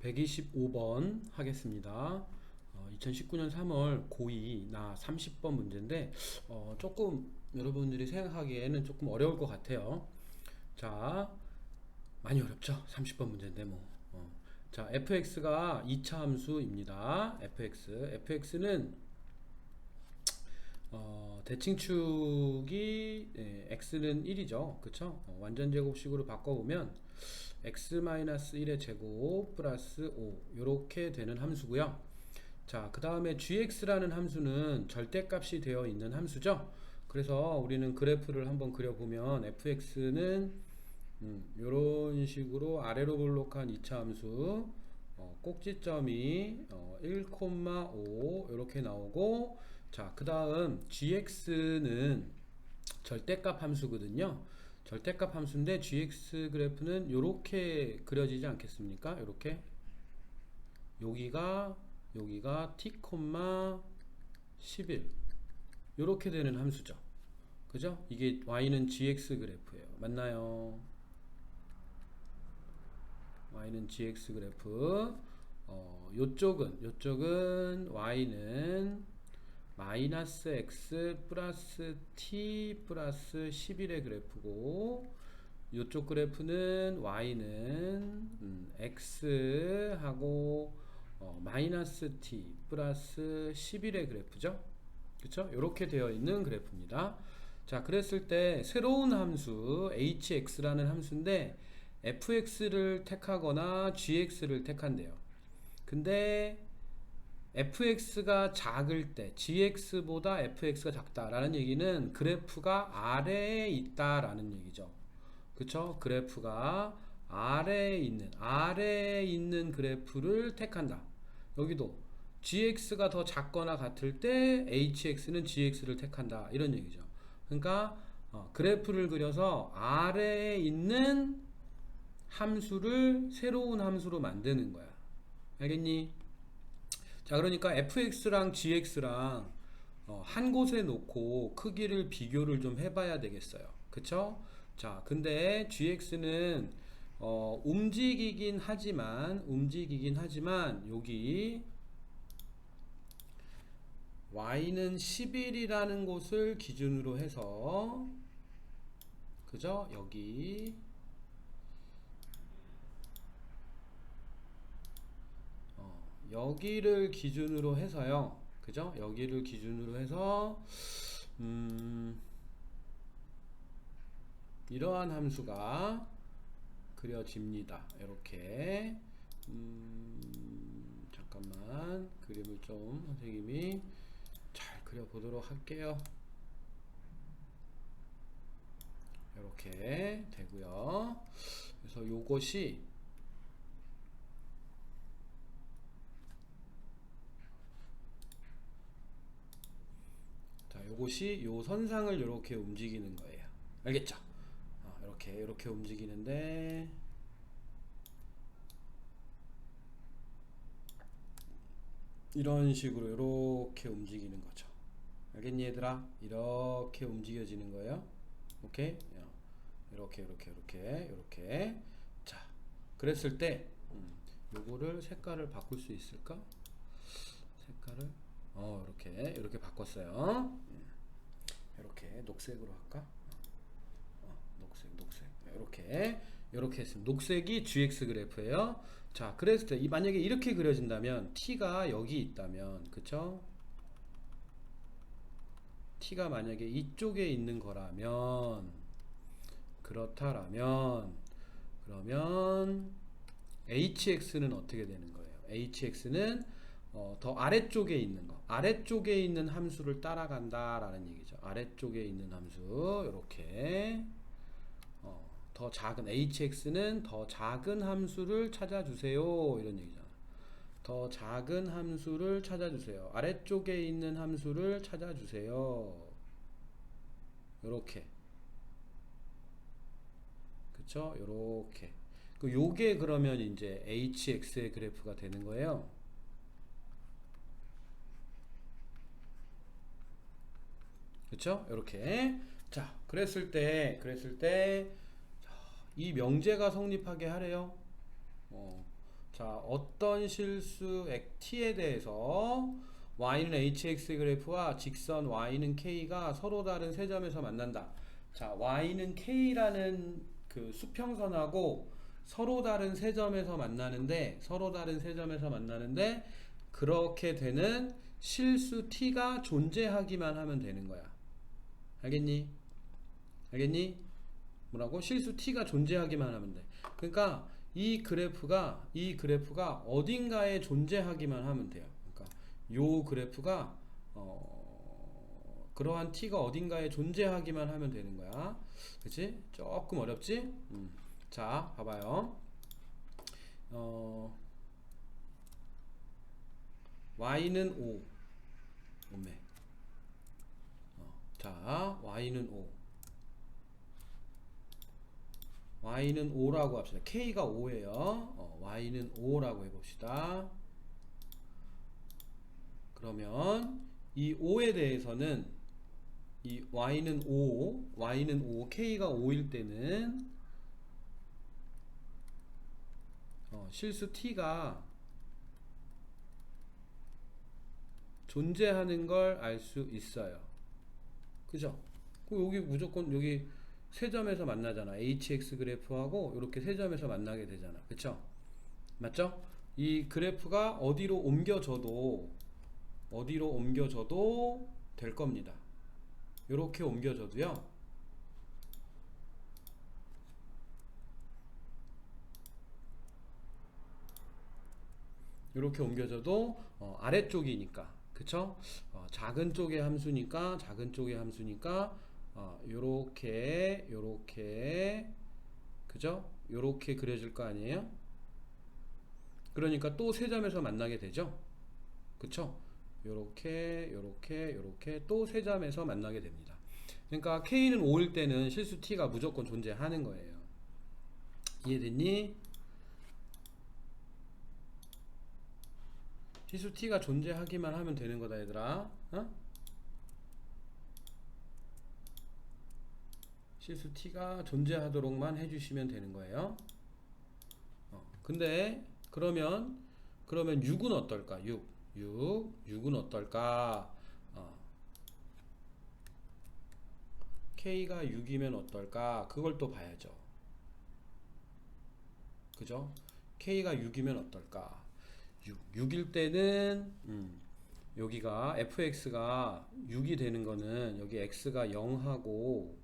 125번 하겠습니다. 2019년 3월 고2 나 30번 문제인데 조금 여러분들이 생각하기에는 조금 어려울 것 같아요. 자, 많이 어렵죠? 30번 문제인데 뭐. 자, fx가 2차 함수입니다. fx는 대칭축이 x는 1이죠. 그쵸? 완전 제곱식으로 바꿔보면 x-1의 제곱 플러스 5 요렇게 되는 함수고요. 자, 그 다음에 gx라는 함수는 절대값이 되어 있는 함수죠. 그래서 우리는 그래프를 한번 그려보면 fx는 요런 식으로 아래로 볼록한 2차 함수 꼭지점이 1,5 이렇게 나오고, 자, 그 다음 gx는 절대값 함수거든요. 절대값 함수인데 gx 그래프는 요렇게 그려지지 않겠습니까? 요렇게 여기가 t, 11 요렇게 되는 함수죠. 그죠? 이게 y는 gx 그래프예요. 맞나요? y는 gx 그래프. 요쪽은 y는 마이너스 x 플러스 t 플러스 11의 그래프고, 요쪽 그래프는 y는 x 하고 마이너스 t 플러스 11의 그래프죠. 그쵸? 이렇게 되어 있는 그래프입니다. 자, 그랬을 때 새로운 함수 hx라는 함수인데 fx를 택하거나 gx를 택한대요. 근데 fx가 작을 때 gx보다 fx가 작다라는 얘기는 그래프가 아래에 있다라는 얘기죠. 그쵸? 그래프가 아래에 있는 그래프를 택한다. 여기도 gx가 더 작거나 같을 때 hx는 gx를 택한다, 이런 얘기죠. 그러니까 그래프를 그려서 아래에 있는 함수를 새로운 함수로 만드는 거야. 알겠니? 자, 그러니까 fx랑 gx랑 한 곳에 놓고 크기를 비교를 좀 해봐야 되겠어요. 그쵸? 자, 근데 gx는 움직이긴 하지만 여기 y는 11이라는 곳을 기준으로 해서, 그죠? 여기를 기준으로 해서요. 그죠? 여기를 기준으로 해서 이러한 함수가 그려집니다. 이렇게 잠깐만 그림을 좀 선생님이 잘 그려보도록 할게요. 이렇게 되고요. 그래서 요것이 요 선상을 이렇게 움직이는 거예요. 알겠죠? 이렇게 움직이는데, 이런 식으로 이렇게 움직이는 거죠. 알겠니, 얘들아? 이렇게 움직여지는 거예요. 오케이? 이렇게. 자, 그랬을 때 요거를 색깔을 바꿀 수 있을까? 색깔을 이렇게 바꿨어요. 이렇게 녹색으로 할까? 녹색 이렇게 했습니다. 녹색이 gx 그래프예요. 자, 그랬을 때 만약에 이렇게 그려진다면 t가 여기 있다면, 그쵸? t가 만약에 이쪽에 있는 거라면, 그러면 hx는 어떻게 되는 거예요? hx는 더 아래쪽에 있는 함수를 따라간다 라는 얘기죠. 아래쪽에 있는 함수, 이렇게 더 작은 hx는 더 작은 함수를 찾아주세요, 이런 얘기잖아. 더 작은 함수를 찾아주세요. 아래쪽에 있는 함수를 찾아주세요. 요렇게. 그쵸? 요렇게. 요게 그러면 이제 hx의 그래프가 되는 거예요. 그쵸? 요렇게. 자, 그랬을 때 이 명제가 성립하게 하래요. 자, 어떤 실수액 t에 대해서 y는 hx 그래프와 직선 y는 k가 서로 다른 세 점에서 만난다. 자, y는 k라는 그 수평선하고 서로 다른 세 점에서 만나는데 그렇게 되는 실수 t가 존재하기만 하면 되는 거야. 알겠니? 알겠니? 뭐라고? 실수 t가 존재하기만 하면 돼. 그러니까 이 그래프가 어딘가에 존재하기만 하면 돼요. 그러니까 요 그래프가 그러한 t가 어딘가에 존재하기만 하면 되는 거야. 그치? 조금 어렵지? 자, 봐봐요. y는 5. 오메. 자, y는 5. y는 5라고 합시다. k가 5예요. y는 5라고 해봅시다. 그러면 이 5에 대해서는 이 y는 5, k가 5일 때는 실수 t가 존재하는 걸 알 수 있어요. 그죠? 여기 무조건 여기 세 점에서 만나잖아. hx 그래프하고 이렇게 세 점에서 만나게 되잖아. 그쵸? 맞죠? 이 그래프가 어디로 옮겨져도 될 겁니다. 이렇게 옮겨져도요. 이렇게 옮겨져도 아래쪽이니까. 그쵸? 작은 쪽의 함수니까 요렇게 그죠? 요렇게 그려질 거 아니에요? 그러니까 또 세 점에서 만나게 되죠? 그쵸? 요렇게 또 세 점에서 만나게 됩니다. 그러니까 K는 5일 때는 실수 T가 무조건 존재하는 거예요. 이해됐니? 실수 T가 존재하기만 하면 되는 거다, 얘들아. 실수 T가 존재하도록만 해주시면 되는 거예요. 근데 그러면 6은 어떨까? 6은 어떨까? K가 6이면 어떨까? 그걸 또 봐야죠. 그죠? K가 6이면 어떨까? 6일 때는 여기가 fx가 6이 되는 거는 여기 x가 0하고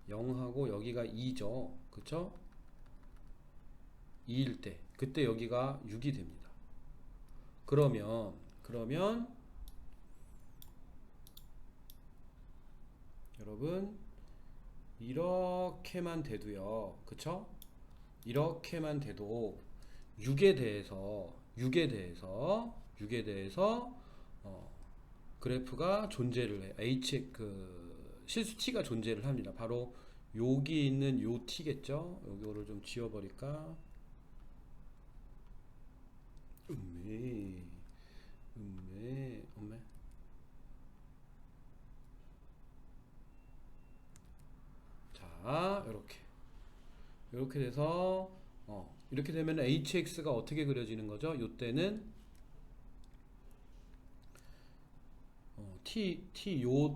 여기가 2죠. 그쵸? 2일 때 그때 여기가 6이 됩니다. 그러면 여러분 이렇게만 돼도요. 그쵸? 이렇게만 돼도 6에 대해서 그래프가 존재를 해. 실수 t가 존재를 합니다. 바로 여기 있는 요 t겠죠? 요거를 좀 지워버릴까? 음메. 자, 이렇게 돼서 이렇게 되면 hx가 어떻게 그려지는 거죠? 요때는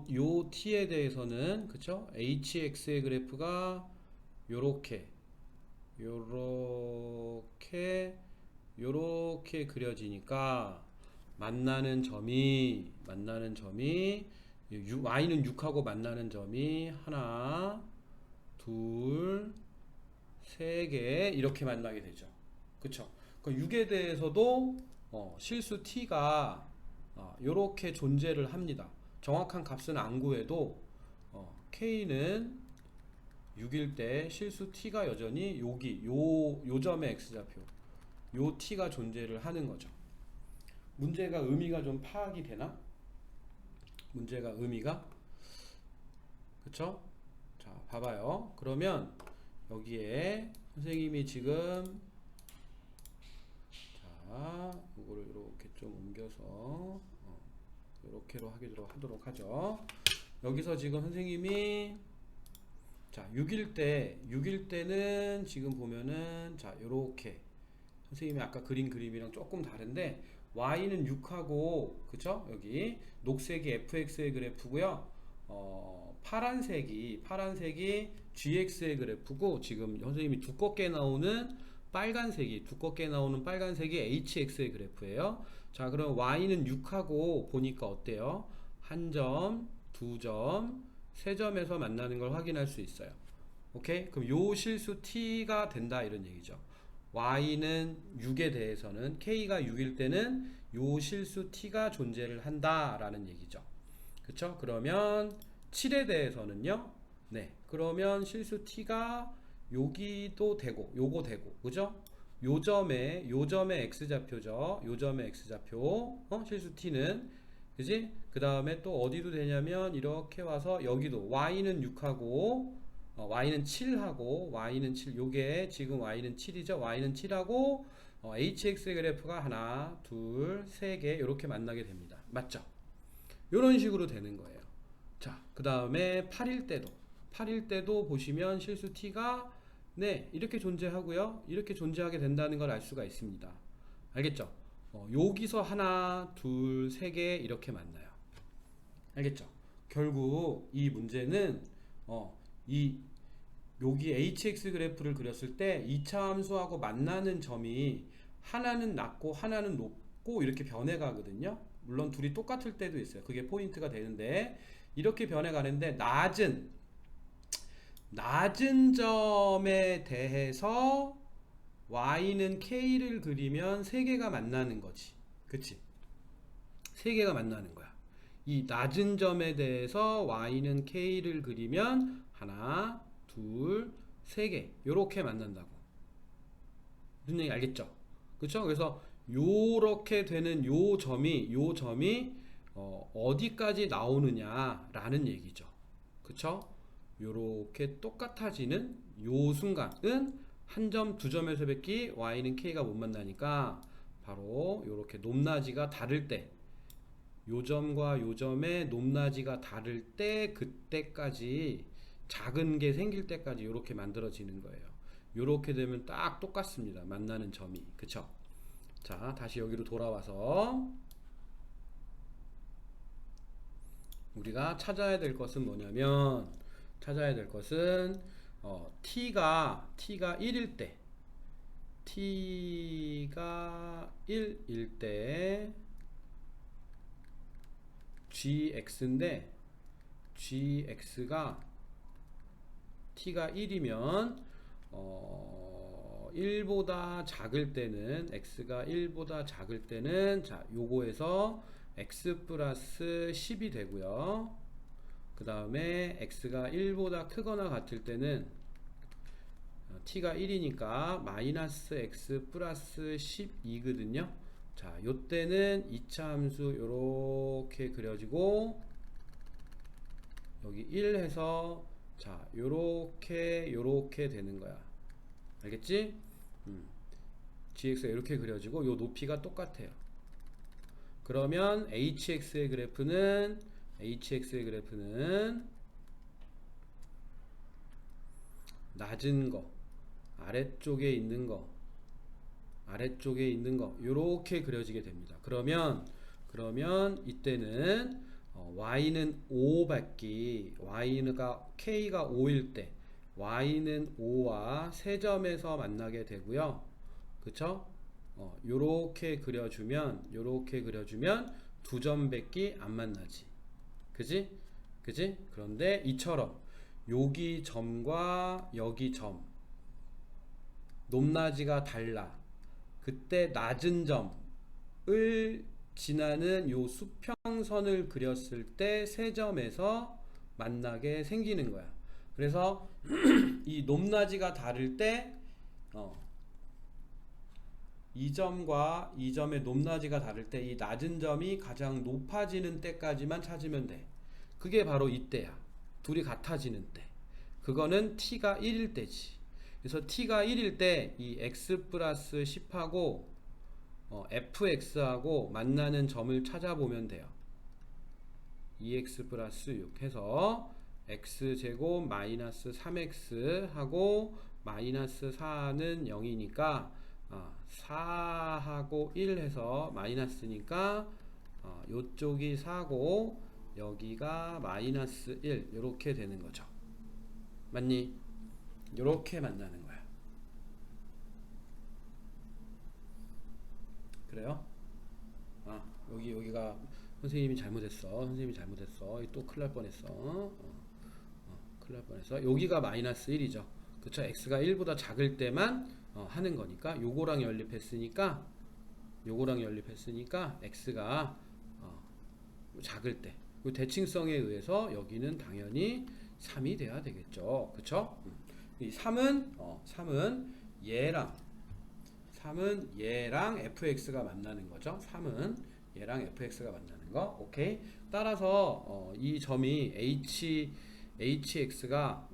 요 t에 대해서는 그쵸? hx의 그래프가 요렇게 그려지니까 만나는 점이 y는 6하고 만나는 점이 하나, 둘, 세 개 이렇게 만나게 되죠. 그쵸? 그러니까 6에 대해서도 실수 t가 이렇게 존재를 합니다. 정확한 값은 안 구해도 k는 6일 때 실수 t가 여전히 여기 요 점의 x좌표 요 t가 존재를 하는 거죠. 문제가 의미가 좀 파악이 되나? 문제가 의미가? 그쵸? 자, 봐봐요. 그러면 여기에 선생님이 지금 자, 이거를 이렇게 좀 옮겨서 이렇게로 하도록 하죠. 여기서 지금 선생님이 자, 6일 때는 지금 보면은 자, 요렇게 선생님이 아까 그린 그림이랑 조금 다른데 y는 6하고 그쵸? 여기 녹색이 fx의 그래프고요. 파란색이 gx의 그래프고 지금 선생님이 두껍게 나오는 빨간색이 hx의 그래프예요. 자, 그럼 y는 6하고 보니까 어때요? 한 점, 두 점, 세 점에서 만나는 걸 확인할 수 있어요. 오케이? 그럼 요 실수 t가 된다 이런 얘기죠. y는 6에 대해서는 k가 6일 때는 요 실수 t가 존재를 한다라는 얘기죠. 그쵸? 그러면 7에 대해서는요. 네. 그러면 실수 t가 여기도 되고 요거 되고 그죠? 요점의 x좌표죠. 요점의 x좌표 실수 t는 그지? 그 다음에 또 어디도 되냐면 이렇게 와서 여기도 y는 6하고 y는 7하고 y는 7 요게 지금 y는 7이죠. y는 7하고 hx의 그래프가 하나 둘 세 개 이렇게 만나게 됩니다. 맞죠? 요런 식으로 되는 거예요. 자, 그 다음에 8일 때도 보시면 실수 t가 네 이렇게 존재하고요. 이렇게 존재하게 된다는 걸 알 수가 있습니다. 알겠죠? 여기서 하나 둘 세 개 이렇게 만나요. 알겠죠? 결국 이 문제는 여기 hx 그래프를 그렸을 때 2차 함수하고 만나는 점이 하나는 낮고 하나는 높고 이렇게 변해가거든요. 물론 둘이 똑같을 때도 있어요. 그게 포인트가 되는데 이렇게 변해가는데 낮은 점에 대해서 y는 k를 그리면 세 개가 만나는 거지. 그치? 세 개가 만나는 거야. 이 낮은 점에 대해서 y는 k를 그리면 하나 둘, 세 개 요렇게 만난다고. 무슨 얘기 알겠죠? 그쵸? 그래서 요렇게 되는 요 점이 어디까지 나오느냐라는 얘기죠. 그쵸? 요렇게 똑같아지는 요 순간은 한 점, 두 점에서 뵙기 y는 k가 못 만나니까 바로 요렇게 높낮이가 다를 때 요 점과 요 점의 높낮이가 다를 때 그때까지 작은 게 생길 때까지 이렇게 만들어지는 거예요. 이렇게 되면 딱 똑같습니다. 만나는 점이. 그쵸? 자, 다시 여기로 돌아와서 우리가 찾아야 될 것은 뭐냐면 t가 1일 때 t가 1일 때 gx인데 gx가 t가 1이면 1보다 작을 때는 x가 1보다 작을 때는 자 요거에서 x 플러스 10이 되고요. 그 다음에 x가 1보다 크거나 같을 때는 t가 1이니까 마이너스 x 플러스 12거든요. 자 요때는 2차 함수 요렇게 그려지고 여기 1 해서 자 요렇게 되는 거야. 알겠지? gx가 이렇게 그려지고 요 높이가 똑같아요. 그러면 hx의 그래프는 낮은 거 아래쪽에 있는 거 요렇게 그려지게 됩니다. 그러면 이때는 y는 5 받기 y가 k가 5일 때 y는 5와 세 점에서 만나게 되고요. 그쵸? 요렇게 그려주면 두 점 밖이 안 만나지. 그지? 그런데 이처럼 여기 점과 여기 점 높낮이가 달라. 그때 낮은 점을 지나는 요 수평선을 그렸을 때 세 점에서 만나게 생기는 거야. 그래서 이 높낮이가 다를 때 이 점과 이 점의 높낮이가 다를 때 이 낮은 점이 가장 높아지는 때까지만 찾으면 돼. 그게 바로 이때야. 둘이 같아지는 때. 그거는 t가 1일 때지. 그래서 t가 1일 때 이 x 플러스 10하고 fx하고 만나는 점을 찾아보면 돼요. 2x 플러스 6 해서 x제곱 마이너스 3x 하고 마이너스 4는 0이니까 4하고 1 해서 마이너스니까 요쪽이 4고 여기가 마이너스 1 이렇게 되는 거죠. 맞니? 이렇게 만나는 거야. 그래요? 여기가 선생님이 잘못했어. 또 큰일 날 뻔했어. 큰일 날 뻔했어. 여기가 마이너스 1이죠. 그쵸? x가 1보다 작을 때만 하는 거니까 요거랑 연립했으니까 x가 작을 때 그 대칭성에 의해서 여기는 당연히 3이 돼야 되겠죠. 그쵸? 이 3은 얘랑 fx가 만나는 거죠. 3은 얘랑 fx가 만나는 거. 오케이. 따라서 이 점이 hx가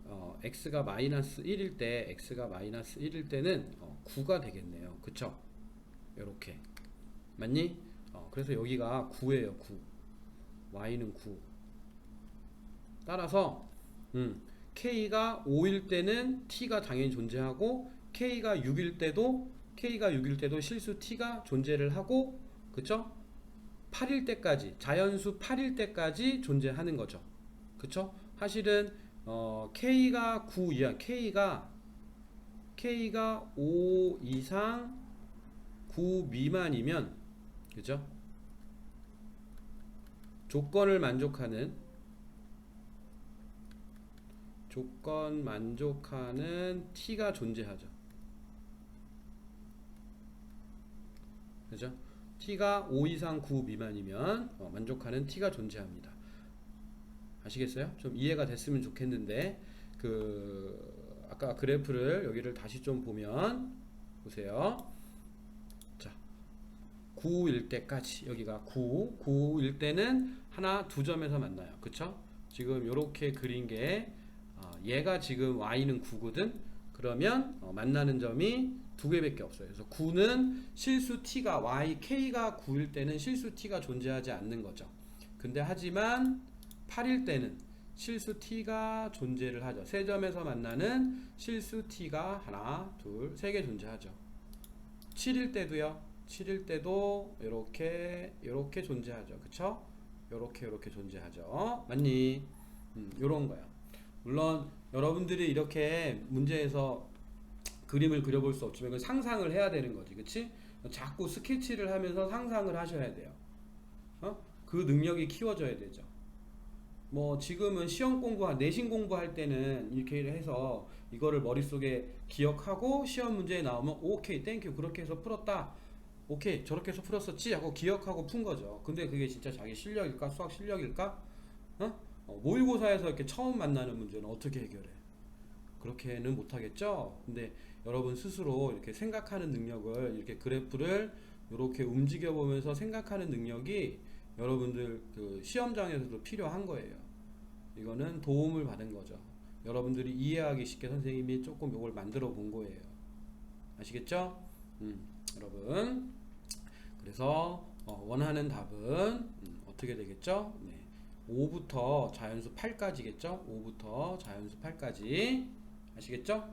x가 마이너스 1일 때는 9가 되겠네요. 그쵸? 요렇게. 맞니? 그래서 여기가 9예요. 9. y는 9. 따라서 k가 5일 때는 t가 당연히 존재하고 k가 6일 때도 실수 t가 존재를 하고, 그쵸? 8일 때까지, 자연수 8일 때까지 존재하는 거죠. 그쵸? 사실은 k가 9 이하, k가 5 이상 9 미만이면, 그죠? 조건 만족하는 t가 존재하죠. 그죠? t가 5 이상 9 미만이면 만족하는 t가 존재합니다. 아시겠어요? 좀 이해가 됐으면 좋겠는데, 아까 그래프를 여기를 다시 좀 보면 보세요. 자, 9일 때까지 여기가 9일 때는 하나 두 점에서 만나요. 그쵸? 지금 이렇게 그린 게 얘가 지금 y는 9거든. 그러면 만나는 점이 두 개밖에 없어요. 그래서 9는 실수 t가 k가 9일 때는 실수 t가 존재하지 않는 거죠. 근데 하지만 8일 때는 실수 t가 존재를 하죠. 세 점에서 만나는 실수 t가 하나, 둘, 세 개 존재하죠. 7일 때도요. 7일 때도 이렇게 존재하죠. 그쵸? 이렇게 존재하죠. 맞니? 요런 거야. 물론 여러분들이 이렇게 문제에서 그림을 그려볼 수 없지만 이건 상상을 해야 되는 거지. 그치? 자꾸 스케치를 하면서 상상을 하셔야 돼요. 그 능력이 키워져야 되죠. 뭐 지금은 시험 내신 공부할 때는 이렇게 해서 이거를 머릿속에 기억하고 시험 문제에 나오면 오케이 땡큐 그렇게 해서 풀었다, 오케이 저렇게 해서 풀었었지 하고 기억하고 푼 거죠. 근데 그게 진짜 자기 실력일까? 수학 실력일까? 모의고사에서 이렇게 처음 만나는 문제는 어떻게 해결해? 그렇게는 못하겠죠. 근데 여러분 스스로 이렇게 생각하는 능력을, 이렇게 그래프를 이렇게 움직여 보면서 생각하는 능력이 여러분들 그 시험장에서도 필요한 거예요. 이거는 도움을 받은 거죠. 여러분들이 이해하기 쉽게 선생님이 조금 이걸 만들어 본 거예요. 아시겠죠? 여러분, 그래서 원하는 답은 어떻게 되겠죠? 네. 5부터 자연수 8까지겠죠? 5부터 자연수 8까지. 아시겠죠?